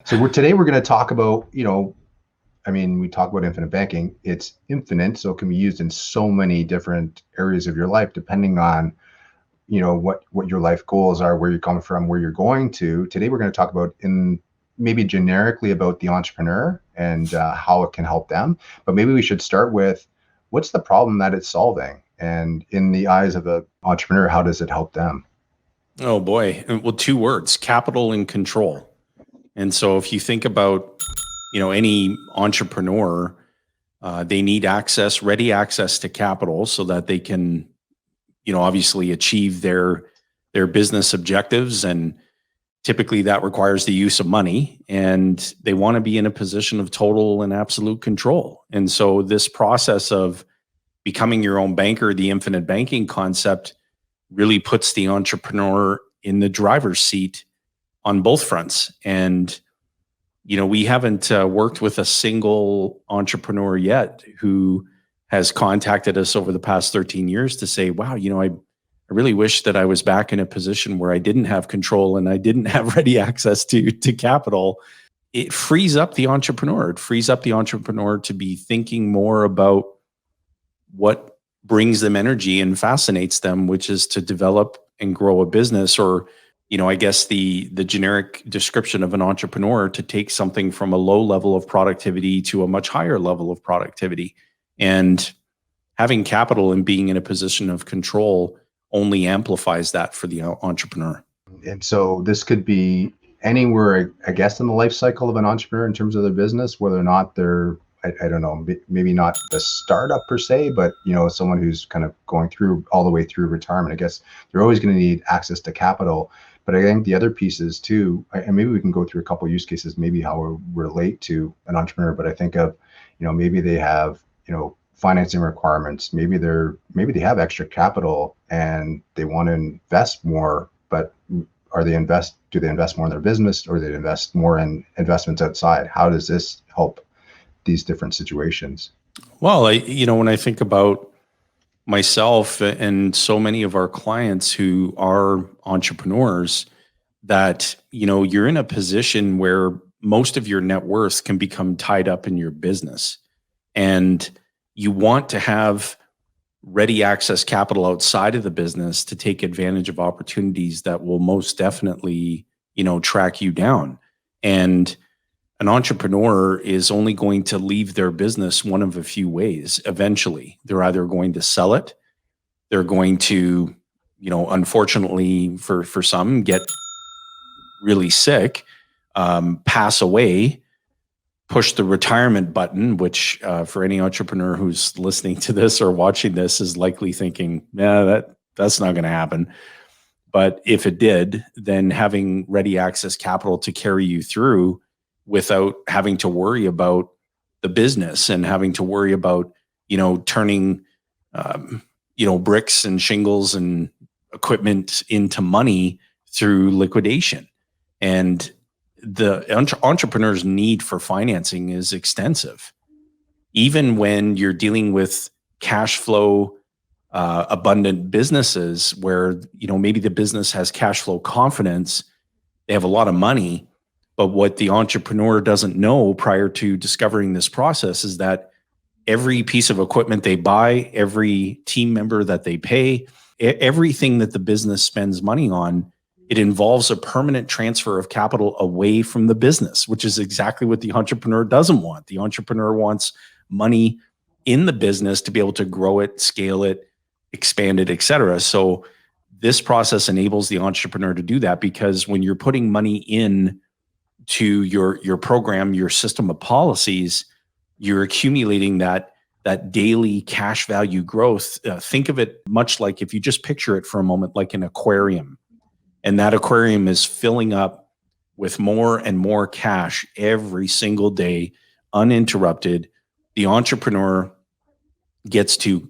So today we're going to talk about, I mean, we talk about infinite banking. It's infinite, so it can be used in so many different areas of your life, depending on, what your life goals are, where you're coming from, where you're going to. Today we're going to talk about in maybe generically about the entrepreneur and how it can help them. But maybe we should start with what's the problem that it's solving, and in the eyes of the entrepreneur, how does it help them? Oh boy. Well, two words, capital and control. And so if you think about, any entrepreneur, they need ready access to capital so that they can, obviously achieve their business objectives. And typically that requires the use of money. And they want to be in a position of total and absolute control. And so this process of becoming your own banker, the infinite banking concept, really puts the entrepreneur in the driver's seat on both fronts. And, we haven't worked with a single entrepreneur yet who has contacted us over the past 13 years to say, wow, I really wish that I was back in a position where I didn't have control and I didn't have ready access to capital. It frees up the entrepreneur. It frees up the entrepreneur to be thinking more about what brings them energy and fascinates them, which is to develop and grow a business, or I guess the generic description of an entrepreneur, to take something from a low level of productivity to a much higher level of productivity. And having capital and being in a position of control only amplifies that for the entrepreneur. And so this could be anywhere, I guess, in the life cycle of an entrepreneur in terms of their business, whether or not they're, I don't know, maybe not the startup per se, but someone who's kind of going through all the way through retirement. I guess they're always going to need access to capital. But I think the other pieces too, and maybe we can go through a couple of use cases, maybe how we relate to an entrepreneur. But I think of, maybe they have, financing requirements. Maybe they have extra capital and they want to invest more, but do they invest more in their business, or do they invest more in investments outside? How does this help these different situations? Well, when I think about myself and so many of our clients who are entrepreneurs, that you're in a position where most of your net worth can become tied up in your business, and you want to have ready access capital outside of the business to take advantage of opportunities that will most definitely, track you down. And an entrepreneur is only going to leave their business one of a few ways. Eventually, they're either going to sell it, they're going to, unfortunately for some, get really sick, pass away, push the retirement button, which for any entrepreneur who's listening to this or watching this is likely thinking, yeah, that's not going to happen. But if it did, then having ready access capital to carry you through without having to worry about the business and having to worry about, turning, bricks and shingles and equipment into money through liquidation. And the entrepreneur's need for financing is extensive. Even when you're dealing with cash flow abundant businesses where, maybe the business has cash flow confidence, they have a lot of money. But what the entrepreneur doesn't know prior to discovering this process is that every piece of equipment they buy, every team member that they pay, everything that the business spends money on, it involves a permanent transfer of capital away from the business, which is exactly what the entrepreneur doesn't want. The entrepreneur wants money in the business to be able to grow it, scale it, expand it, et cetera. So this process enables the entrepreneur to do that, because when you're putting money in to your program, your system of policies, you're accumulating that daily cash value growth. Think of it much like, if you just picture it for a moment, like an aquarium, and that aquarium is filling up with more and more cash every single day, uninterrupted. The entrepreneur gets to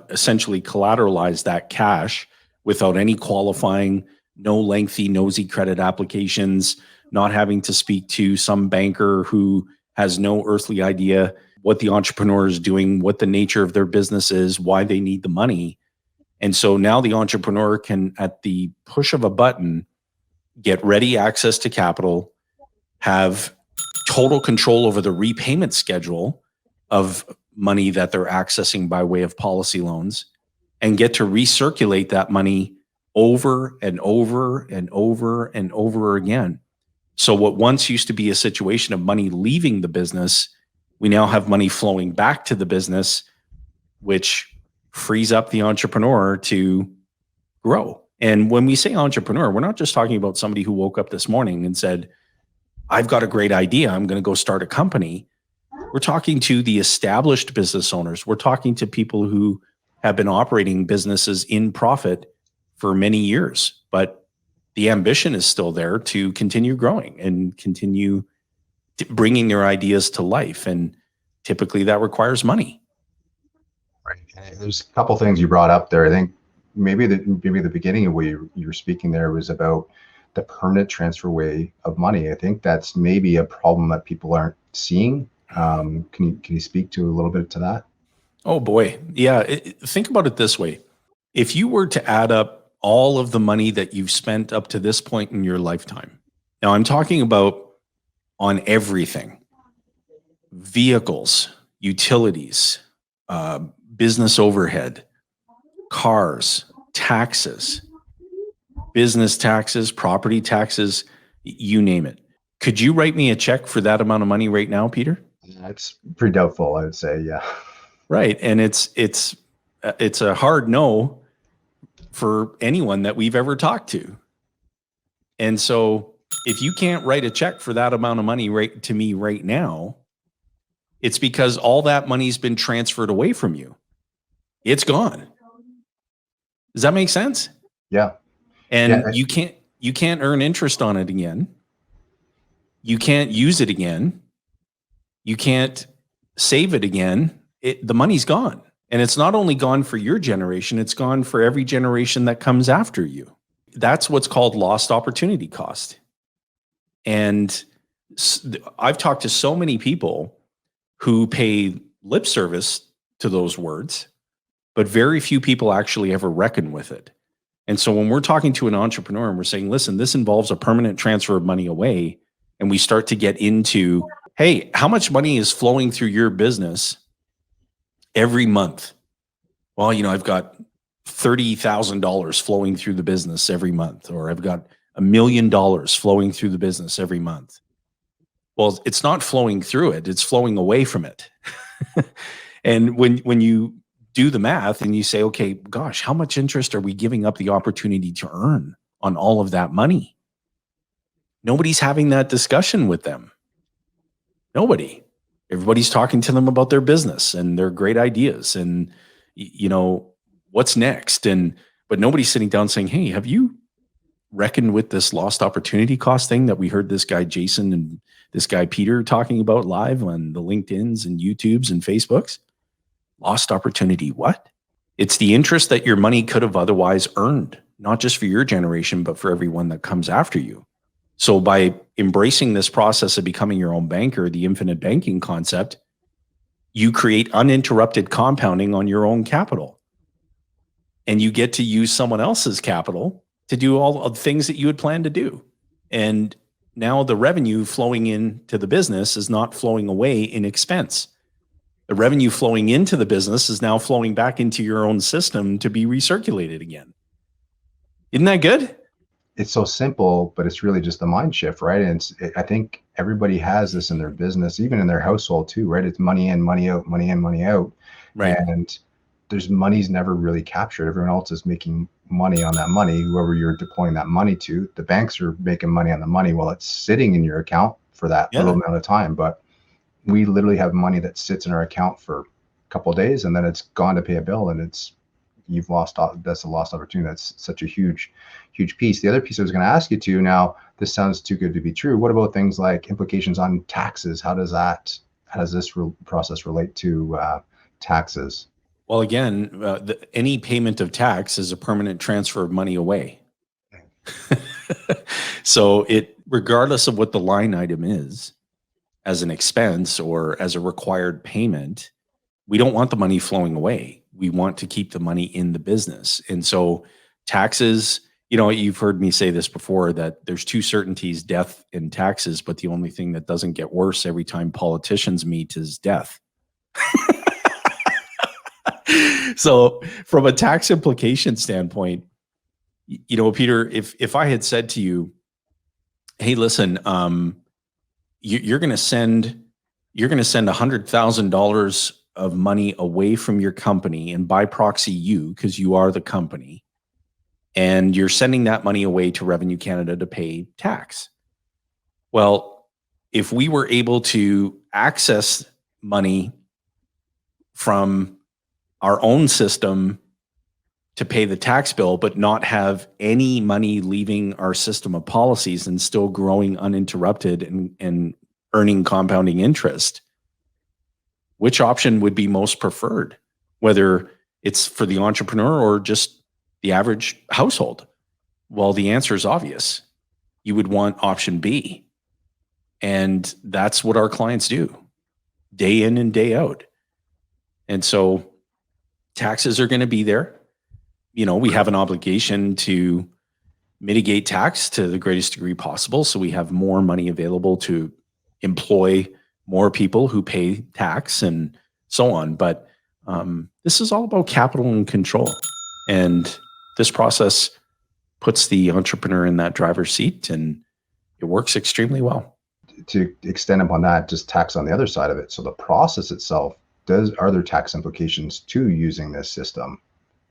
essentially collateralize that cash without any qualifying, no lengthy, nosy credit applications, not having to speak to some banker who has no earthly idea what the entrepreneur is doing, what the nature of their business is, why they need the money. And so now the entrepreneur can, at the push of a button, get ready access to capital, have total control over the repayment schedule of money that they're accessing by way of policy loans, and get to recirculate that money over and over and over and over again. So what once used to be a situation of money leaving the business, we now have money flowing back to the business, which frees up the entrepreneur to grow. And when we say entrepreneur, we're not just talking about somebody who woke up this morning and said, I've got a great idea, I'm going to go start a company. We're talking to the established business owners. We're talking to people who have been operating businesses in profit for many years, but the ambition is still there to continue growing and continue bringing their ideas to life. And typically that requires money. Right. And there's a couple things you brought up there. I think maybe the beginning of what you were speaking there was about the permanent transfer way of money. I think that's maybe a problem that people aren't seeing. Can you speak to a little bit to that? Oh boy. Yeah. Think about it this way. If you were to add up all of the money that you've spent up to this point in your lifetime, now I'm talking about on everything, vehicles, utilities, business overhead, cars, taxes, business taxes, property taxes, you name it. Could you write me a check for that amount of money right now, Peter? It's pretty doubtful, I would say. Yeah. Right. And it's a hard no for anyone that we've ever talked to. And so if you can't write a check for that amount of money right to me right now, it's because all that money's been transferred away from you. It's gone. Does that make sense? Yeah. And you can't earn interest on it again. You can't use it again. You can't save it again. The money's gone. And it's not only gone for your generation, it's gone for every generation that comes after you. That's what's called lost opportunity cost. And I've talked to so many people who pay lip service to those words, but very few people actually ever reckon with it. And so when we're talking to an entrepreneur and we're saying, listen, this involves a permanent transfer of money away, and we start to get into, hey, how much money is flowing through your business every month? Well, I've got $30,000 flowing through the business every month, or I've got $1 million flowing through the business every month. Well, it's not flowing through it, it's flowing away from it. And when you do the math and you say, okay, gosh, how much interest are we giving up the opportunity to earn on all of that money? Nobody's having that discussion with them. Nobody. Everybody's talking to them about their business and their great ideas and, what's next. But nobody's sitting down saying, hey, have you reckoned with this lost opportunity cost thing that we heard this guy Jayson and this guy Peter talking about live on the LinkedIns and YouTubes and Facebooks? Lost opportunity, what? It's the interest that your money could have otherwise earned, not just for your generation, but for everyone that comes after you. So by embracing this process of becoming your own banker, the infinite banking concept, you create uninterrupted compounding on your own capital. And you get to use someone else's capital to do all of the things that you had planned to do. And now the revenue flowing into the business is not flowing away in expense. The revenue flowing into the business is now flowing back into your own system to be recirculated again. Isn't that good? It's so simple, but it's really just a mind shift, right? And I think everybody has this in their business, even in their household too, right? It's money in, money out, money in, money out. Right. And there's money's never really captured. Everyone else is making money on that money, whoever you're deploying that money to. The banks are making money on the money while it's sitting in your account for that little amount of time. But we literally have money that sits in our account for a couple of days and then it's gone to pay a bill, and that's a lost opportunity. That's such a huge piece. The other piece I was going to ask you to, now this sounds too good to be true. What about things like implications on taxes? How does this process relate to taxes? Well, again, any payment of tax is a permanent transfer of money away. So regardless of what the line item is, as an expense or as a required payment, we don't want the money flowing away. We want to keep the money in the business. And so taxes You know, you've heard me say this before, that there's two certainties, death and taxes, but the only thing that doesn't get worse every time politicians meet is death. So from a tax implication standpoint, you know, Peter, if I had said to you, hey, listen, you're going to send $100,000 of money away from your company, and by proxy you, because you are the company, and you're sending that money away to Revenue Canada to pay tax. Well, if we were able to access money from our own system to pay the tax bill, but not have any money leaving our system of policies and still growing uninterrupted and earning compounding interest, which option would be most preferred, whether it's for the entrepreneur or just the average household? Well, the answer is obvious. You would want option B. And that's what our clients do day in and day out. And so taxes are going to be there. You know, we have an obligation to mitigate tax to the greatest degree possible, so we have more money available to employ more people who pay tax and so on. But this is all about capital and control. And this process puts the entrepreneur in that driver's seat, and it works extremely well. To extend upon that, just tax on the other side of it. So the process itself, are there tax implications to using this system?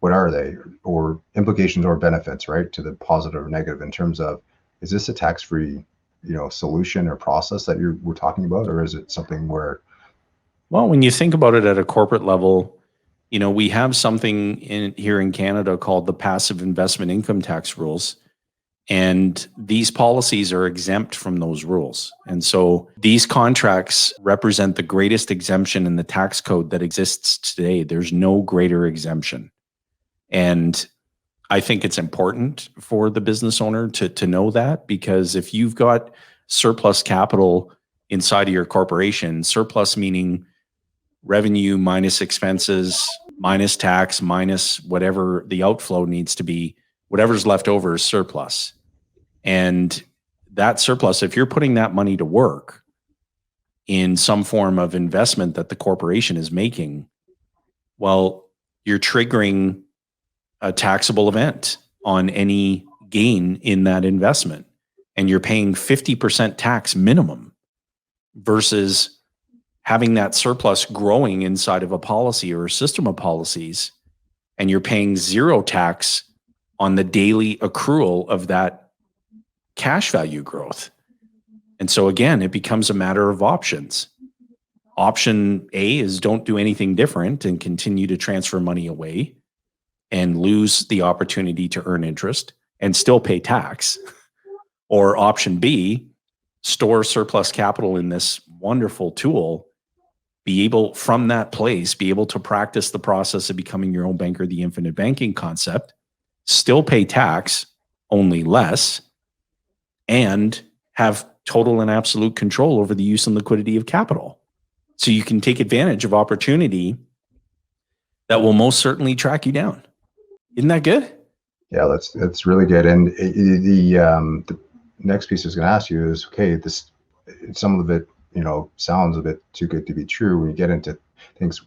What are they, or implications or benefits, right, to the positive or negative, in terms of, is this a tax-free, solution or process that we're talking about, or is it something where? Well, when you think about it at a corporate level, you know, we have something here in Canada called the passive investment income tax rules. And these policies are exempt from those rules. And so these contracts represent the greatest exemption in the tax code that exists today. There's no greater exemption. And I think it's important for the business owner to know that, because if you've got surplus capital inside of your corporation, surplus meaning revenue minus expenses, minus tax, minus whatever the outflow needs to be, whatever's left over is surplus. And that surplus, if you're putting that money to work in some form of investment that the corporation is making, well, you're triggering a taxable event on any gain in that investment. And you're paying 50% tax minimum versus having that surplus growing inside of a policy or a system of policies, and you're paying zero tax on the daily accrual of that cash value growth. And so again, it becomes a matter of options. Option A is don't do anything different and continue to transfer money away and lose the opportunity to earn interest and still pay tax. Or option B, store surplus capital in this wonderful tool, be able from that place, be able to practice the process of becoming your own banker, the infinite banking concept, still pay tax, only less, and have total and absolute control over the use and liquidity of capital. So you can take advantage of opportunity that will most certainly track you down. Isn't that good? Yeah, that's really good. And the next piece I was going to ask you is, okay, some of it, sounds a bit too good to be true. When you get into things,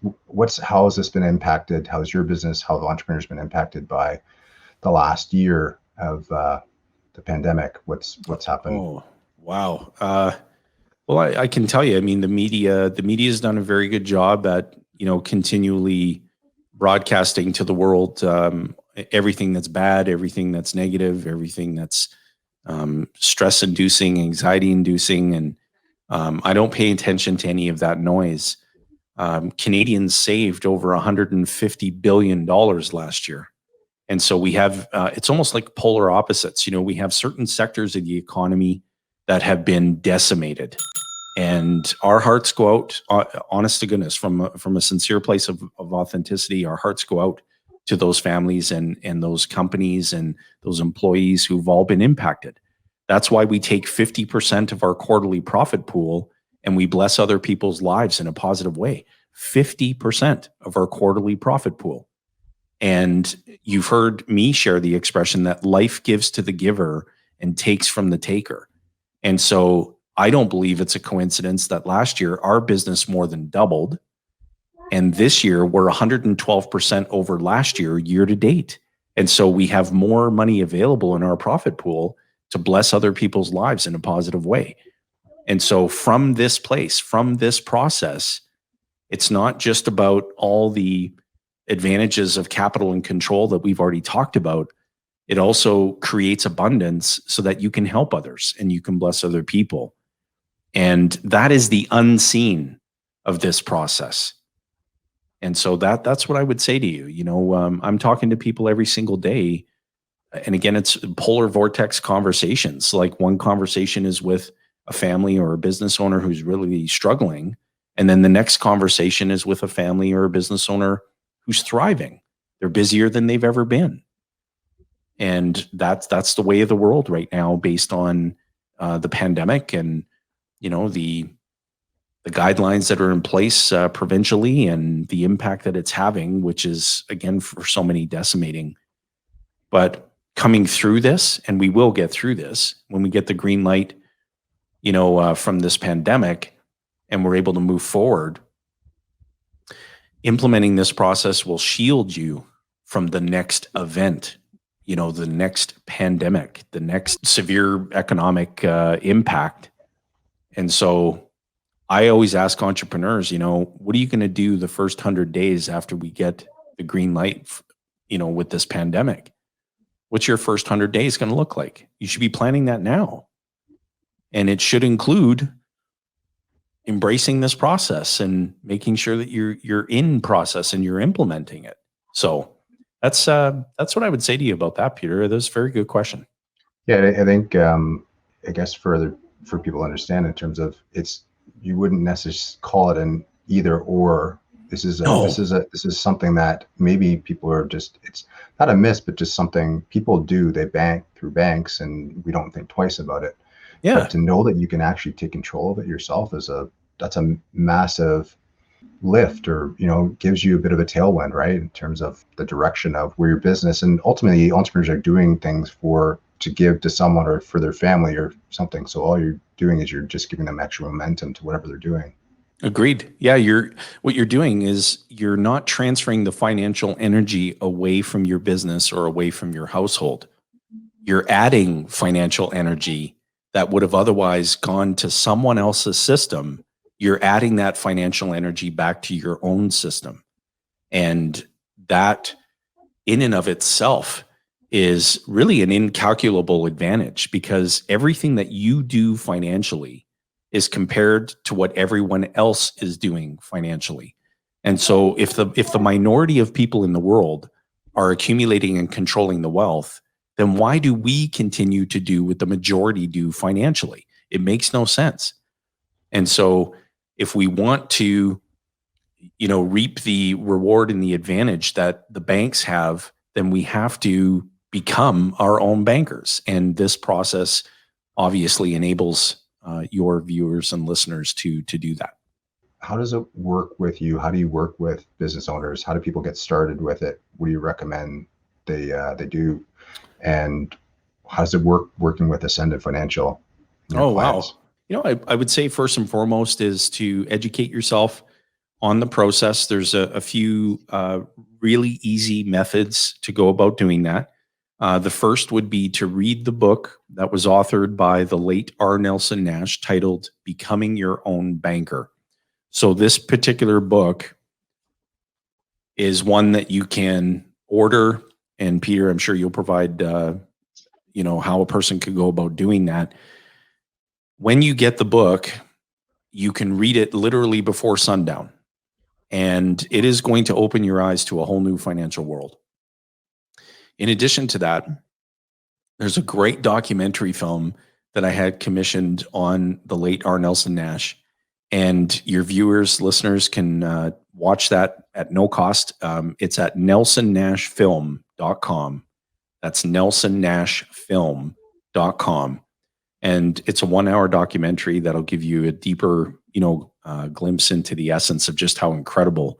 how has this been impacted? How's your business, how have entrepreneurs been impacted by the last year of the pandemic? What's happened? Oh, wow. Well, I can tell you, I mean, the media has done a very good job at, continually broadcasting to the world everything that's bad, everything that's negative, everything that's stress inducing, anxiety inducing. And I don't pay attention to any of that noise. Canadians saved over $150 billion last year. And so we have, it's almost like polar opposites. We have certain sectors of the economy that have been decimated. And our hearts go out, honest to goodness, from a sincere place of authenticity, our hearts go out to those families and those companies and those employees who've all been impacted. That's why we take 50% of our quarterly profit pool and we bless other people's lives in a positive way. 50% of our quarterly profit pool. And you've heard me share the expression that life gives to the giver and takes from the taker. And so I don't believe it's a coincidence that last year our business more than doubled. And this year we're 112% over last year to date. And so we have more money available in our profit pool to bless other people's lives in a positive way. And so from this place, from this process, it's not just about all the advantages of capital and control that we've already talked about. It also creates abundance so that you can help others and you can bless other people. And that is the unseen of this process. And so that's what I would say to you. You know, I'm talking to people every single day. And again, it's polar vortex conversations. Like one conversation is with a family or a business owner who's really struggling. And then the next conversation is with a family or a business owner who's thriving. They're busier than they've ever been. And that's the way of the world right now, based on the pandemic and, you know, the guidelines that are in place provincially and the impact that it's having, which is, again, for so many decimating. But coming through this, and we will get through this when we get the green light, you know, from this pandemic, and we're able to move forward. Implementing this process will shield you from the next event, you know, the next pandemic, the next severe economic impact. And so I always ask entrepreneurs, you know, what are you going to do the first 100 days after we get the green light, you know, with this pandemic? What's your first 100 days going to look like? You should be planning that now. And it should include embracing this process and making sure that you're in process and you're implementing it. So that's what I would say to you about that, Peter. That's a very good question. Yeah, I think I guess for people to understand in terms of you wouldn't necessarily call it an either or. This is something that maybe people are just, it's not a miss, but just something people do. They bank through banks and we don't think twice about it. Yeah. But to know that you can actually take control of it yourself that's a massive lift, or, you know, gives you a bit of a tailwind, right? In terms of the direction of where your business, and ultimately entrepreneurs are doing things to give to someone or for their family or something. So all you're doing is you're just giving them extra momentum to whatever they're doing. Agreed. Yeah, what you're doing is you're not transferring the financial energy away from your business or away from your household. You're adding financial energy that would have otherwise gone to someone else's system. You're adding that financial energy back to your own system. And that in and of itself is really an incalculable advantage, because everything that you do financially is compared to what everyone else is doing financially. And so if the minority of people in the world are accumulating and controlling the wealth, then why do we continue to do what the majority do financially? It makes no sense. And so if we want to, you know, reap the reward and the advantage that the banks have, then we have to become our own bankers. And this process obviously enables your viewers and listeners to do that. How does it work with you? How do you work with business owners? How do people get started with it? What do you recommend they do? And how does it work working with Ascendant Financial? Oh, clients? Wow. You know, I would say first and foremost is to educate yourself on the process. There's a few really easy methods to go about doing that. The first would be to read the book that was authored by the late R. Nelson Nash, titled Becoming Your Own Banker. So this particular book is one that you can order. And Peter, I'm sure you'll provide, you know, how a person could go about doing that. When you get the book, you can read it literally before sundown. And it is going to open your eyes to a whole new financial world. In addition to that, there's a great documentary film that I had commissioned on the late R. Nelson Nash. And your viewers, listeners can watch that at no cost. It's at nelsonnashfilm.com. That's nelsonnashfilm.com. And it's a 1-hour documentary that'll give you a deeper, you know, glimpse into the essence of just how incredible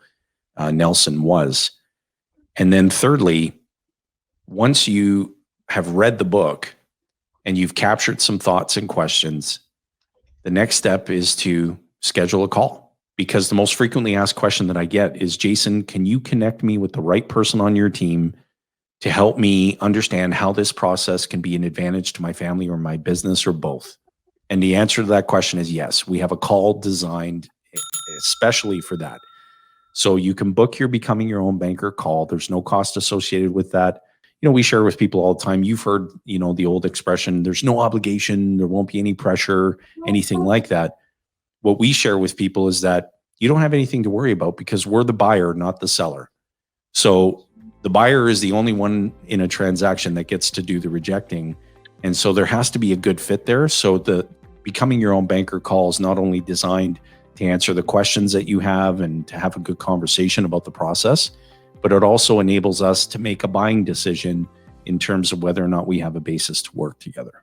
Nelson was. And then thirdly, once you have read the book and you've captured some thoughts and questions, the next step is to schedule a call. Because the most frequently asked question that I get is, Jayson, can you connect me with the right person on your team to help me understand how this process can be an advantage to my family or my business or both? And the answer to that question is yes. We have a call designed especially for that. So you can book your Becoming Your Own Banker call. There's no cost associated with that. You know, we share with people all the time. You've heard, you know, the old expression, there's no obligation, there won't be any pressure, anything like that. What we share with people is that you don't have anything to worry about because we're the buyer, not the seller. So the buyer is the only one in a transaction that gets to do the rejecting. And so there has to be a good fit there. So the Becoming Your Own Banker call is not only designed to answer the questions that you have and to have a good conversation about the process, but it also enables us to make a buying decision in terms of whether or not we have a basis to work together.